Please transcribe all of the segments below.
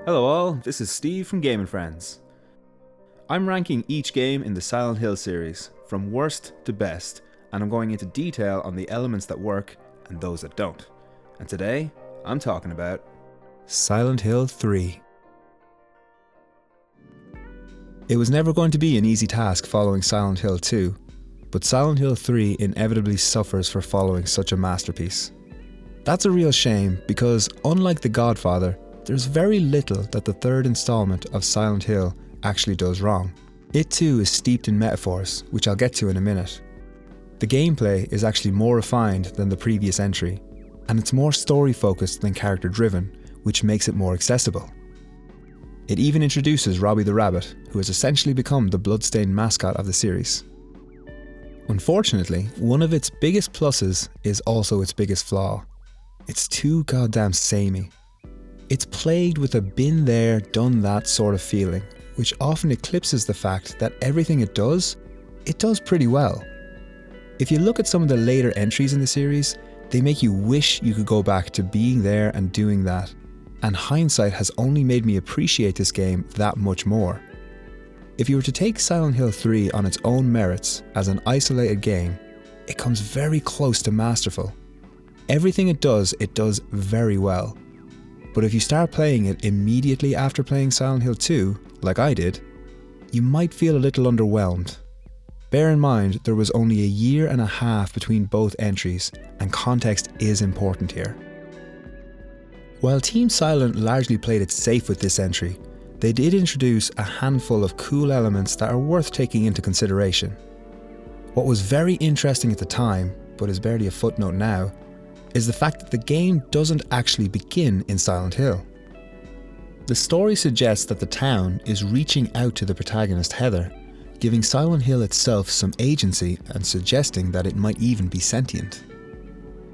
Hello all, this is Steve from Gaming Friends. I'm ranking each game in the Silent Hill series, from worst to best, and I'm going into detail on the elements that work and those that don't. And today, I'm talking about Silent Hill 3. It was never going to be an easy task following Silent Hill 2, but Silent Hill 3 inevitably suffers for following such a masterpiece. That's a real shame because, unlike The Godfather, there's very little that the third installment of Silent Hill actually does wrong. It too is steeped in metaphors, which I'll get to in a minute. The gameplay is actually more refined than the previous entry, and it's more story focused than character driven, which makes it more accessible. It even introduces Robbie the Rabbit, who has essentially become the bloodstained mascot of the series. Unfortunately, one of its biggest pluses is also its biggest flaw. It's too goddamn samey. It's plagued with a been there, done that sort of feeling, which often eclipses the fact that everything it does pretty well. If you look at some of the later entries in the series, they make you wish you could go back to being there and doing that, and hindsight has only made me appreciate this game that much more. If you were to take Silent Hill 3 on its own merits as an isolated game, it comes very close to masterful. Everything it does very well. But if you start playing it immediately after playing Silent Hill 2, like I did, you might feel a little underwhelmed. Bear in mind, there was only a year and a half between both entries, and context is important here. While Team Silent largely played it safe with this entry, they did introduce a handful of cool elements that are worth taking into consideration. What was very interesting at the time, but is barely a footnote now, is the fact that the game doesn't actually begin in Silent Hill. The story suggests that the town is reaching out to the protagonist Heather, giving Silent Hill itself some agency and suggesting that it might even be sentient.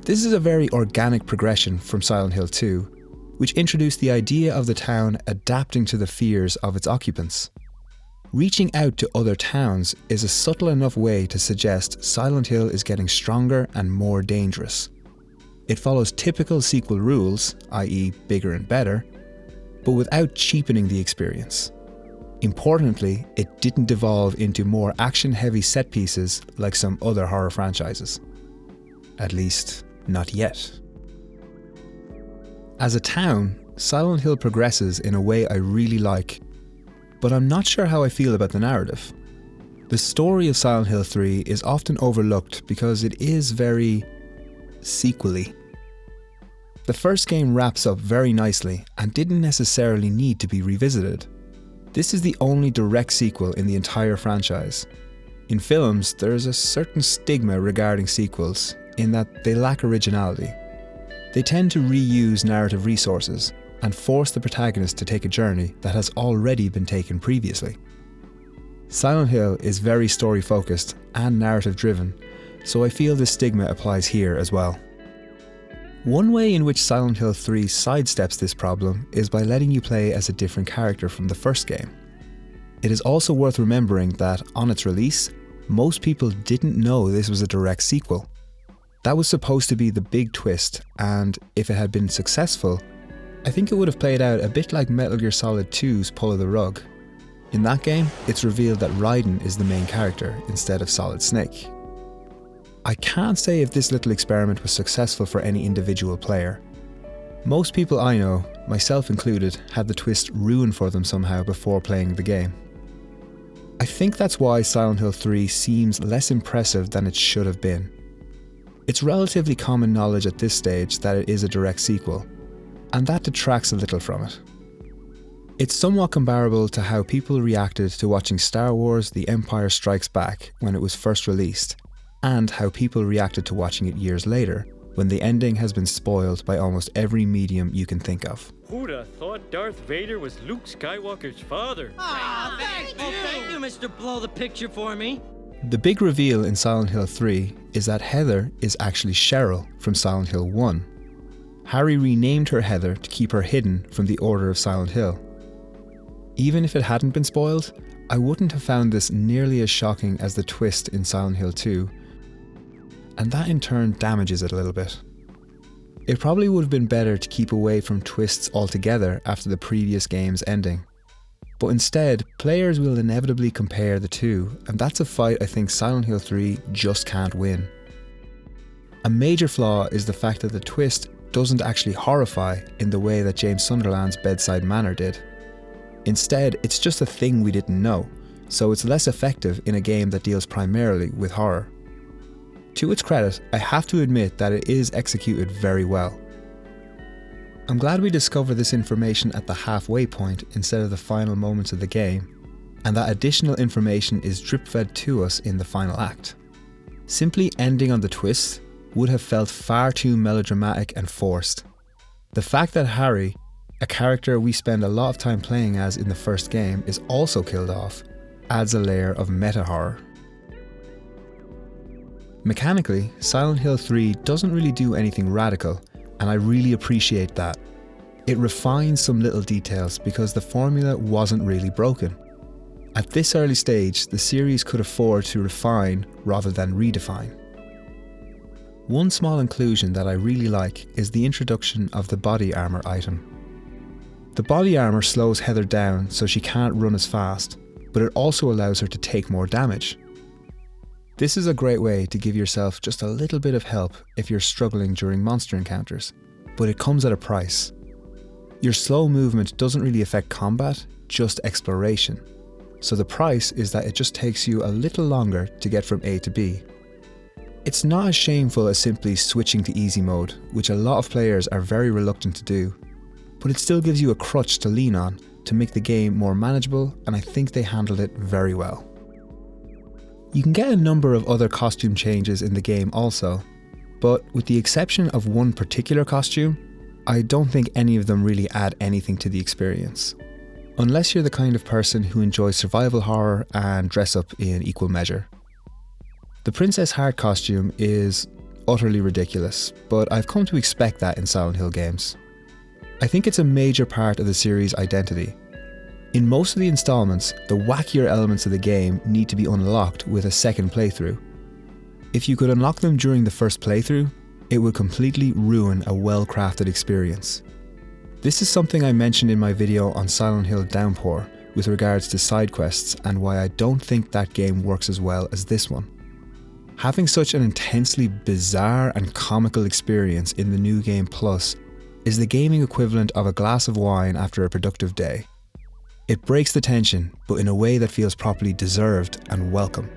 This is a very organic progression from Silent Hill 2, which introduced the idea of the town adapting to the fears of its occupants. Reaching out to other towns is a subtle enough way to suggest Silent Hill is getting stronger and more dangerous. It follows typical sequel rules, i.e. bigger and better, but without cheapening the experience. Importantly, it didn't devolve into more action-heavy set pieces like some other horror franchises. At least, not yet. As a town, Silent Hill progresses in a way I really like, but I'm not sure how I feel about the narrative. The story of Silent Hill 3 is often overlooked because it is very sequel-y. The first game wraps up very nicely and didn't necessarily need to be revisited. This is the only direct sequel in the entire franchise. In films, there is a certain stigma regarding sequels in that they lack originality. They tend to reuse narrative resources and force the protagonist to take a journey that has already been taken previously. Silent Hill is very story focused and narrative driven, so I feel this stigma applies here as well. One way in which Silent Hill 3 sidesteps this problem is by letting you play as a different character from the first game. It is also worth remembering that, on its release, most people didn't know this was a direct sequel. That was supposed to be the big twist, and if it had been successful, I think it would have played out a bit like Metal Gear Solid 2's Pull of the Rug. In that game, it's revealed that Raiden is the main character instead of Solid Snake. I can't say if this little experiment was successful for any individual player. Most people I know, myself included, had the twist ruined for them somehow before playing the game. I think that's why Silent Hill 3 seems less impressive than it should have been. It's relatively common knowledge at this stage that it is a direct sequel, and that detracts a little from it. It's somewhat comparable to how people reacted to watching Star Wars The Empire Strikes Back when it was first released, and how people reacted to watching it years later, when the ending has been spoiled by almost every medium you can think of. Who'd have thought Darth Vader was Luke Skywalker's father? Aw, thank you, Mr. Blow the Picture for me. The big reveal in Silent Hill 3 is that Heather is actually Cheryl from Silent Hill 1. Harry renamed her Heather to keep her hidden from the Order of Silent Hill. Even if it hadn't been spoiled, I wouldn't have found this nearly as shocking as the twist in Silent Hill 2, and that in turn damages it a little bit. it probably would have been better to keep away from twists altogether after the previous game's ending. But instead, players will inevitably compare the two, and that's a fight I think Silent Hill 3 just can't win. A major flaw is the fact that the twist doesn't actually horrify in the way that James Sunderland's Bedside Manor did. Instead, it's just a thing we didn't know, so it's less effective in a game that deals primarily with horror. To its credit, I have to admit that it is executed very well. I'm glad we discovered this information at the halfway point instead of the final moments of the game, and that additional information is drip-fed to us in the final act. Simply ending on the twist would have felt far too melodramatic and forced. The fact that Harry, a character we spend a lot of time playing as in the first game, is also killed off, adds a layer of meta-horror. Mechanically, Silent Hill 3 doesn't really do anything radical, and I really appreciate that. It refines some little details because the formula wasn't really broken. At this early stage, the series could afford to refine rather than redefine. One small inclusion that I really like is the introduction of the body armor item. The body armor slows Heather down so she can't run as fast, but it also allows her to take more damage. This is a great way to give yourself just a little bit of help if you're struggling during monster encounters, but it comes at a price. Your slow movement doesn't really affect combat, just exploration. So the price is that it just takes you a little longer to get from A to B. It's not as shameful as simply switching to easy mode, which a lot of players are very reluctant to do, but it still gives you a crutch to lean on to make the game more manageable, and I think they handled it very well. You can get a number of other costume changes in the game also, but with the exception of one particular costume, I don't think any of them really add anything to the experience. Unless you're the kind of person who enjoys survival horror and dress up in equal measure. The Princess Heart costume is utterly ridiculous, but I've come to expect that in Silent Hill games. I think it's a major part of the series' identity. In most of the installments, the wackier elements of the game need to be unlocked with a second playthrough. If you could unlock them during the first playthrough, it would completely ruin a well-crafted experience. This is something I mentioned in my video on Silent Hill DOWNPOUR with regards to side quests and why I don't think that game works as well as this one. Having such an intensely bizarre and comical experience in the New Game Plus is the gaming equivalent of a glass of wine after a productive day. It breaks the tension, but in a way that feels properly deserved and welcome.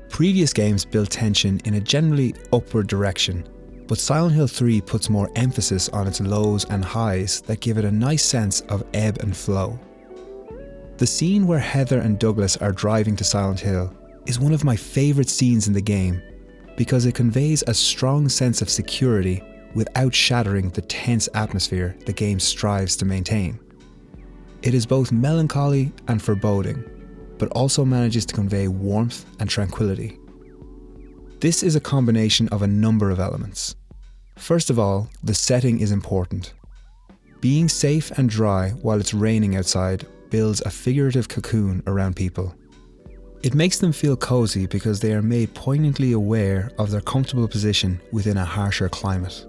Previous games built tension in a generally upward direction, but Silent Hill 3 puts more emphasis on its lows and highs that give it a nice sense of ebb and flow. The scene where Heather and Douglas are driving to Silent Hill is one of my favourite scenes in the game because it conveys a strong sense of security without shattering the tense atmosphere the game strives to maintain. It is both melancholy and foreboding, but also manages to convey warmth and tranquility. This is a combination of a number of elements. First of all, the setting is important. Being safe and dry while it's raining outside builds a figurative cocoon around people. It makes them feel cozy because they are made poignantly aware of their comfortable position within a harsher climate.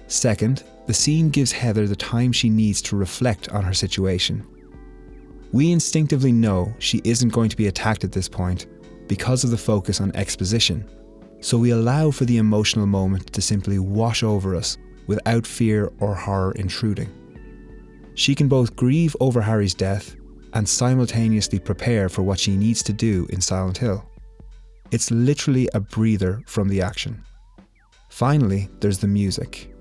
Second, the scene gives Heather the time she needs to reflect on her situation. We instinctively know she isn't going to be attacked at this point because of the focus on exposition, so we allow for the emotional moment to simply wash over us without fear or horror intruding. She can both grieve over Harry's death and simultaneously prepare for what she needs to do in Silent Hill. It's literally a breather from the action. Finally, there's the music.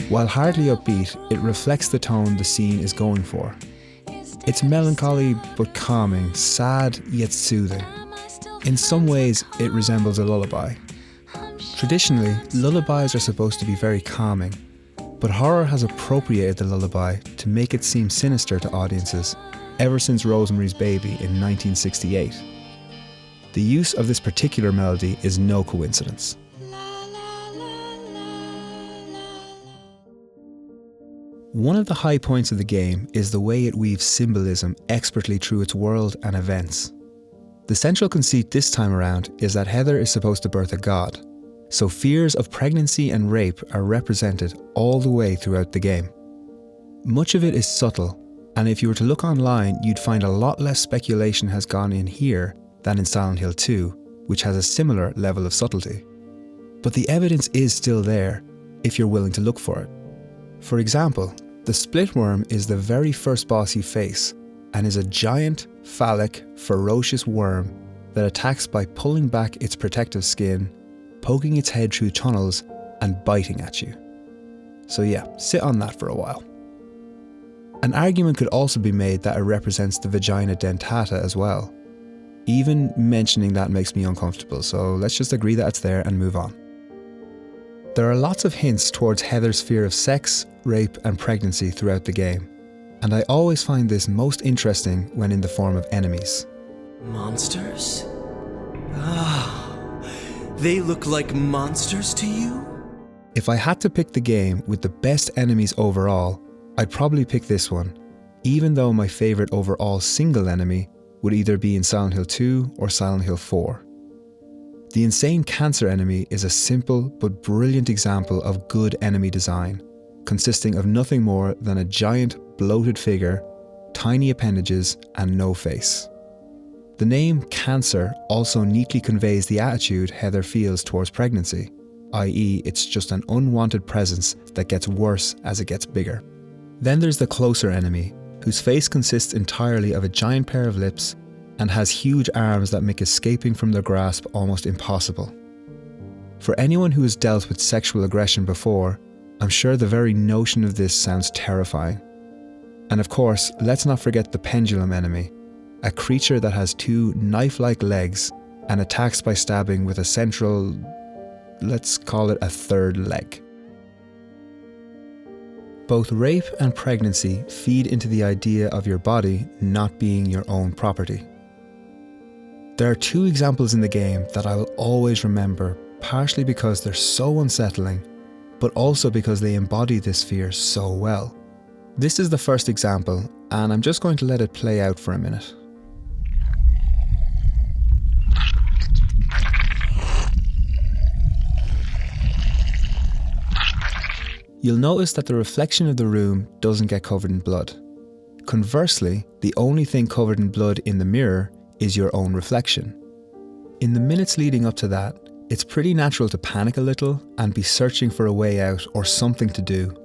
While hardly upbeat, it reflects the tone the scene is going for. It's melancholy but calming, sad yet soothing. In some ways, it resembles a lullaby. Traditionally, lullabies are supposed to be very calming, but horror has appropriated the lullaby to make it seem sinister to audiences ever since Rosemary's Baby in 1968. The use of this particular melody is no coincidence. One of the high points of the game is the way it weaves symbolism expertly through its world and events. The central conceit this time around is that Heather is supposed to birth a god, so fears of pregnancy and rape are represented all the way throughout the game. Much of it is subtle, and if you were to look online, you'd find a lot less speculation has gone in here than in Silent Hill 2, which has a similar level of subtlety. But the evidence is still there, if you're willing to look for it. For example, the split worm is the very first boss you face, and is a giant, phallic, ferocious worm that attacks by pulling back its protective skin, poking its head through tunnels, and biting at you. So yeah, sit on that for a while. An argument could also be made that it represents the vagina dentata as well. Even mentioning that makes me uncomfortable, so let's just agree that it's there and move on. There are lots of hints towards Heather's fear of sex, rape, and pregnancy throughout the game, and I always find this most interesting when in the form of enemies. Monsters? Ah, they look like monsters to you? If I had to pick the game with the best enemies overall, I'd probably pick this one, even though my favourite overall single enemy would either be in Silent Hill 2 or Silent Hill 4. The insane cancer enemy is a simple but brilliant example of good enemy design, consisting of nothing more than a giant bloated figure, tiny appendages, and no face. The name Cancer also neatly conveys the attitude Heather feels towards pregnancy, i.e. it's just an unwanted presence that gets worse as it gets bigger. Then there's the closer enemy, whose face consists entirely of a giant pair of lips and has huge arms that make escaping from their grasp almost impossible. For anyone who has dealt with sexual aggression before, I'm sure the very notion of this sounds terrifying. And of course, let's not forget the pendulum enemy, a creature that has two knife-like legs and attacks by stabbing with a central, let's call it a third leg. Both rape and pregnancy feed into the idea of your body not being your own property. There are two examples in the game that I will always remember, partially because they're so unsettling, but also because they embody this fear so well. This is the first example, and I'm just going to let it play out for a minute. You'll notice that the reflection of the room doesn't get covered in blood. Conversely, the only thing covered in blood in the mirror is your own reflection. In the minutes leading up to that, it's pretty natural to panic a little and be searching for a way out or something to do.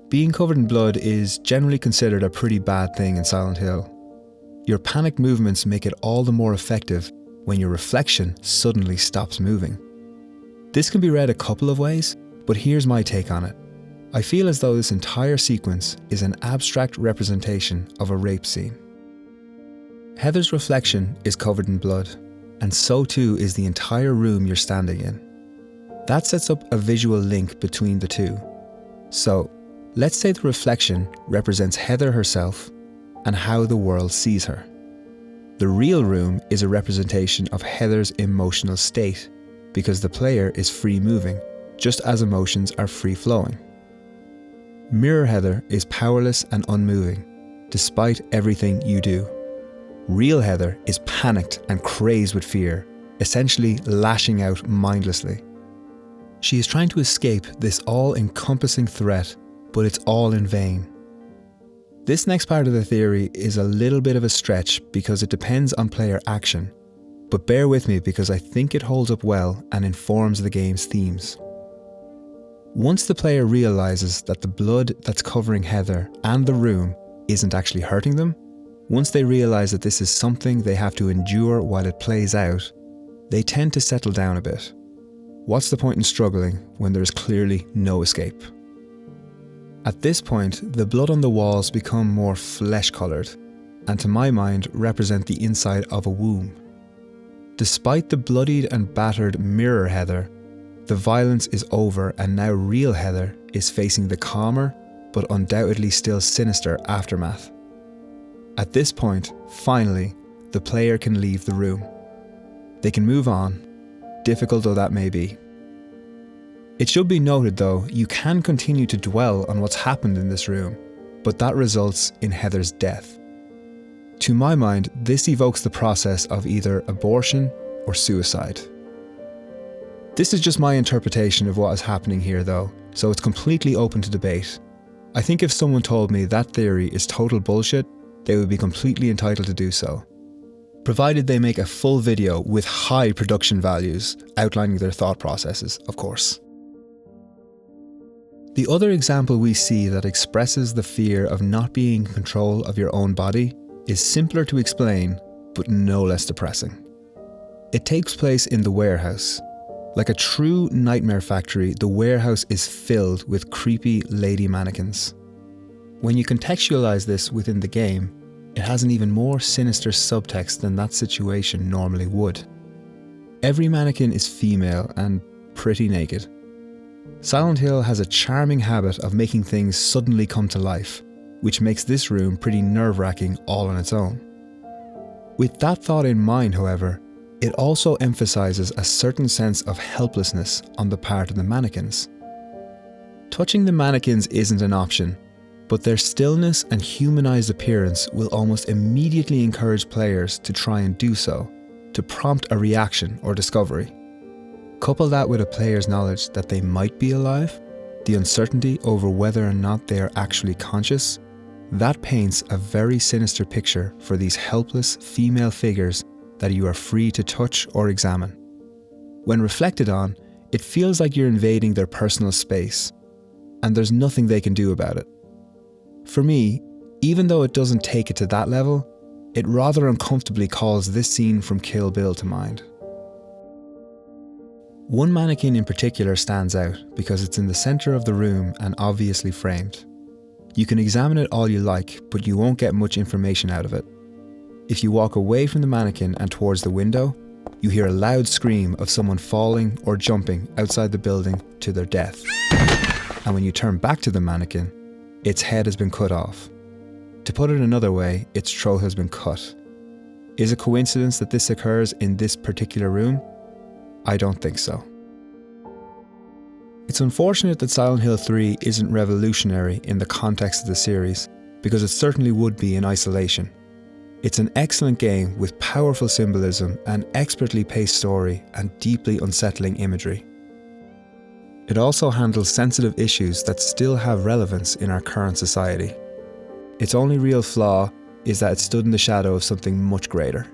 Being covered in blood is generally considered a pretty bad thing in Silent Hill. Your panicked movements make it all the more effective when your reflection suddenly stops moving. This can be read a couple of ways, but here's my take on it. I feel as though this entire sequence is an abstract representation of a rape scene. Heather's reflection is covered in blood, and so too is the entire room you're standing in. That sets up a visual link between the two. So, let's say the reflection represents Heather herself and how the world sees her. The real room is a representation of Heather's emotional state, because the player is free moving, just as emotions are free flowing. Mirror Heather is powerless and unmoving, despite everything you do. Real Heather is panicked and crazed with fear, essentially lashing out mindlessly. She is trying to escape this all-encompassing threat, but it's all in vain. This next part of the theory is a little bit of a stretch because it depends on player action, but bear with me because I think it holds up well and informs the game's themes. Once the player realises that the blood that's covering Heather and the room isn't actually hurting them, once they realise that this is something they have to endure while it plays out, they tend to settle down a bit. What's the point in struggling when there is clearly no escape? At this point, the blood on the walls become more flesh-coloured, and to my mind represent the inside of a womb. Despite the bloodied and battered mirror Heather, the violence is over and now real Heather is facing the calmer, but undoubtedly still sinister aftermath. At this point, finally, the player can leave the room. They can move on, difficult though that may be. It should be noted though, you can continue to dwell on what's happened in this room, but that results in Heather's death. To my mind, this evokes the process of either abortion or suicide. This is just my interpretation of what is happening here though, so it's completely open to debate. I think if someone told me that theory is total bullshit, they would be completely entitled to do so. Provided they make a full video with high production values outlining their thought processes, of course. The other example we see that expresses the fear of not being in control of your own body is simpler to explain, but no less depressing. It takes place in the warehouse. Like a true nightmare factory, the warehouse is filled with creepy lady mannequins. When you contextualize this within the game, it has an even more sinister subtext than that situation normally would. Every mannequin is female and pretty naked. Silent Hill has a charming habit of making things suddenly come to life, which makes this room pretty nerve-wracking all on its own. With that thought in mind, however, it also emphasizes a certain sense of helplessness on the part of the mannequins. Touching the mannequins isn't an option, but their stillness and humanized appearance will almost immediately encourage players to try and do so, to prompt a reaction or discovery. Couple that with a player's knowledge that they might be alive, the uncertainty over whether or not they are actually conscious, that paints a very sinister picture for these helpless female figures that you are free to touch or examine. When reflected on, it feels like you're invading their personal space, and there's nothing they can do about it. For me, even though it doesn't take it to that level, it rather uncomfortably calls this scene from Kill Bill to mind. One mannequin in particular stands out because it's in the center of the room and obviously framed. You can examine it all you like, but you won't get much information out of it. If you walk away from the mannequin and towards the window, you hear a loud scream of someone falling or jumping outside the building to their death. And when you turn back to the mannequin, its head has been cut off. To put it another way, its throat has been cut. Is it a coincidence that this occurs in this particular room? I don't think so. It's unfortunate that Silent Hill 3 isn't revolutionary in the context of the series, because it certainly would be in isolation. It's an excellent game with powerful symbolism, an expertly paced story, and deeply unsettling imagery. It also handles sensitive issues that still have relevance in our current society. Its only real flaw is that it stood in the shadow of something much greater.